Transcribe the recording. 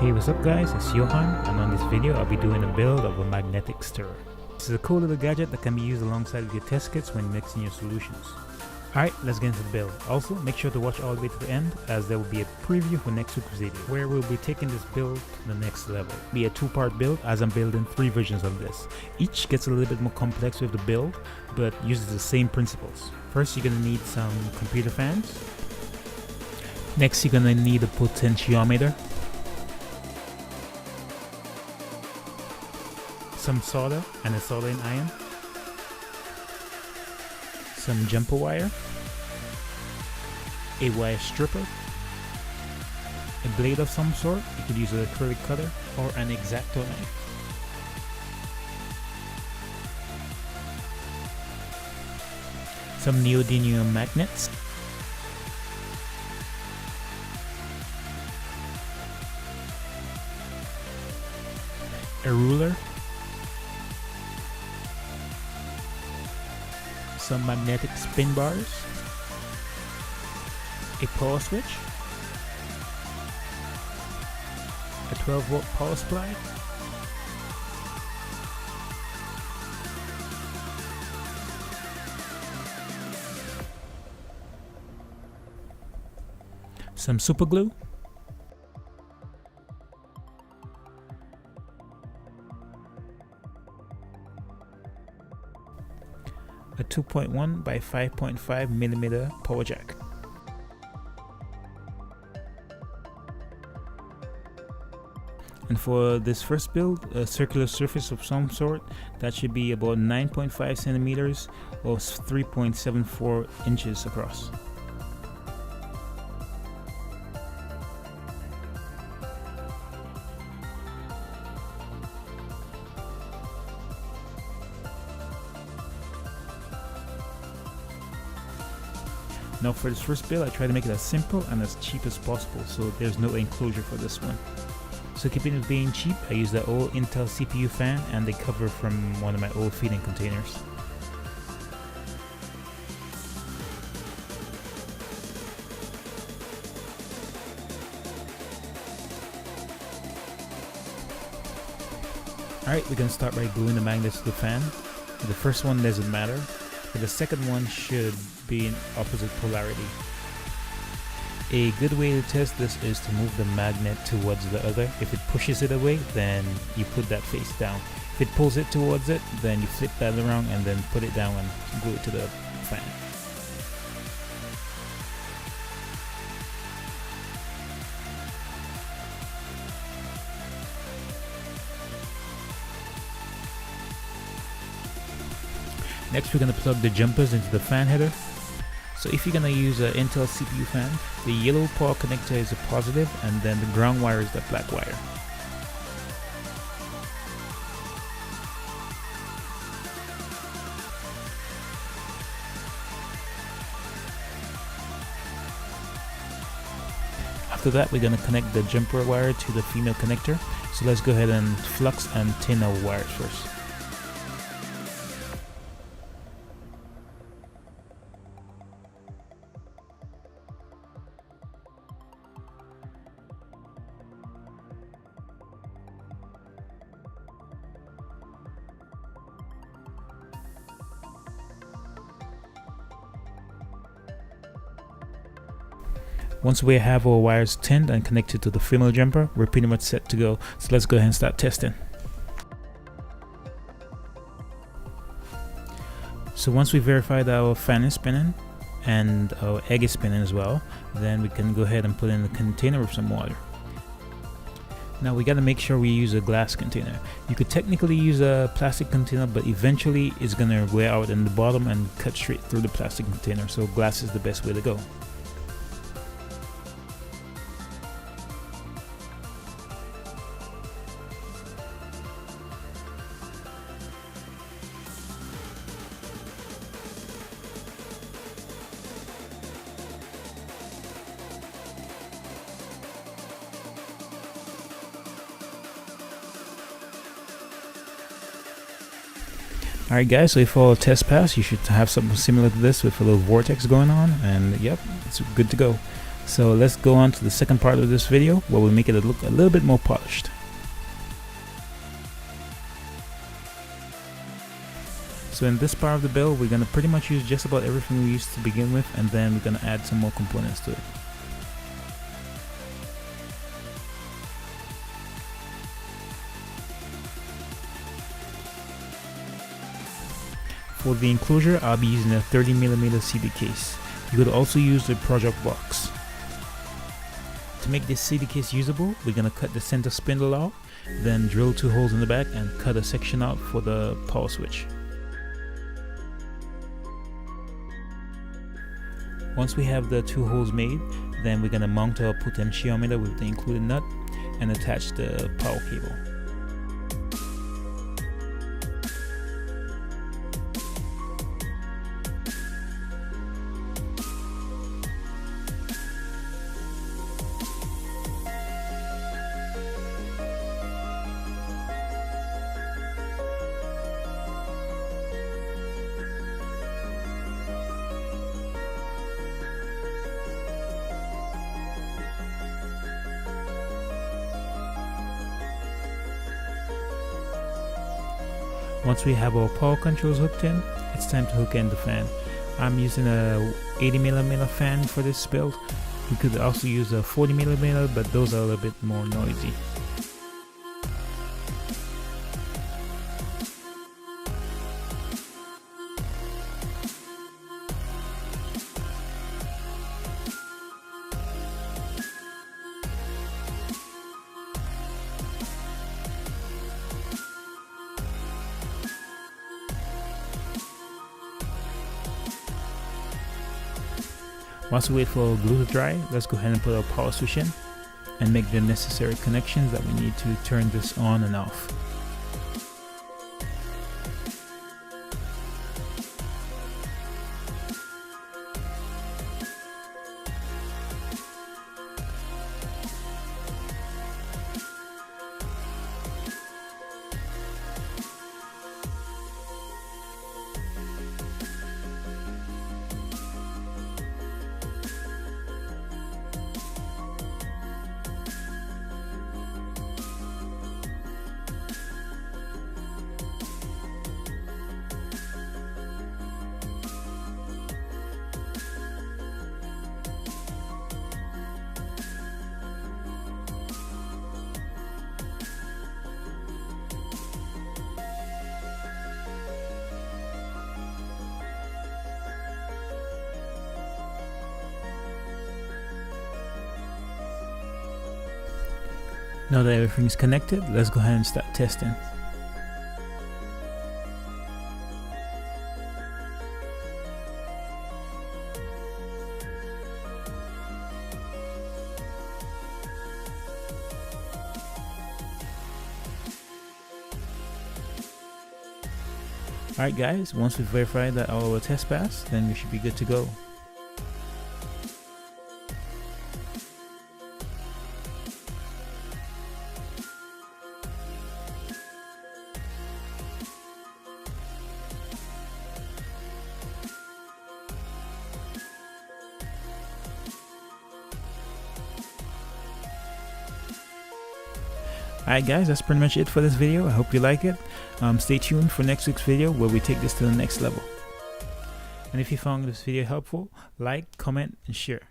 Hey, what's up guys, it's Johan, and on this video I'll be doing a build of a magnetic stirrer. This is a cool little gadget that can be used alongside with your test kits when mixing your solutions. Alright, let's get into the build. Also, make sure to watch all the way to the end, as there will be a preview for next week's video, where we'll be taking this build to the next level. It'll be a two-part build, as I'm building 3 versions of this. Each gets a little bit more complex with the build, but uses the same principles. First, you're going to need some computer fans. Next, you're going to need a potentiometer, some solder and a soldering iron, some jumper wire, a wire stripper, a blade of some sort. You could use an acrylic cutter or an X-Acto knife. Some neodymium magnets, a ruler, some magnetic spin bars, a power switch, a 12-volt power supply, some super glue, a 2.1 by 5.5 millimeter power jack. And for this first build, a circular surface of some sort that should be about 9.5 centimeters or 3.74 inches across. Now for this first build, I try to make it as simple and as cheap as possible, so there's no enclosure for this one. So keeping it being cheap, I use the old Intel CPU fan and the cover from one of my old feeding containers. Alright, we're going to start by gluing the magnets to the fan. The first one doesn't matter, but the second one should be in opposite polarity. A good way to test this is to move the magnet towards the other. If it pushes it away, then you put that face down. If it pulls it towards it, then you flip that around and then put it down and glue it to the fan. Next, we're going to plug the jumpers into the fan header. So if you're going to use an Intel CPU fan, the yellow power connector is a positive, and then the ground wire is the black wire. After that, we're going to connect the jumper wire to the female connector. So let's go ahead and flux and tin our wires first. Once we have our wires tinned and connected to the female jumper, we're pretty much set to go. So let's go ahead and start testing. So once we verify that our fan is spinning and our egg is spinning as well, then we can go ahead and put in the container with some water. Now we got to make sure we use a glass container. You could technically use a plastic container, but eventually it's going to wear out in the bottom and cut straight through the plastic container. So glass is the best way to go. Alright guys, so if all tests pass, you should have something similar to this with a little vortex going on, and yep, it's good to go. So let's go on to the second part of this video where we make it look a little bit more polished. So in this part of the build, we're going to pretty much use just about everything we used to begin with, and then we're going to add some more components to it. For the enclosure, I'll be using a 30mm CD case. You could also use the project box. To make this CD case usable, we're going to cut the center spindle out, then drill 2 holes in the back and cut a section out for the power switch. Once we have the 2 holes made, then we're going to mount our potentiometer with the included nut and attach the power cable. Once we have our power controls hooked in, it's time to hook in the fan. I'm using a 80mm fan for this build. You could also use a 40mm, but those are a little bit more noisy. Once we wait for our glue to dry, let's go ahead and put our power switch in and make the necessary connections that we need to turn this on and off. Now that everything's connected, let's go ahead and start testing. Alright guys, once we've verified that all our tests passed, then we should be good to go. Alright guys, that's pretty much it for this video. I hope you like it. Stay tuned for next week's video where we take this to the next level. And if you found this video helpful, like, comment, and share.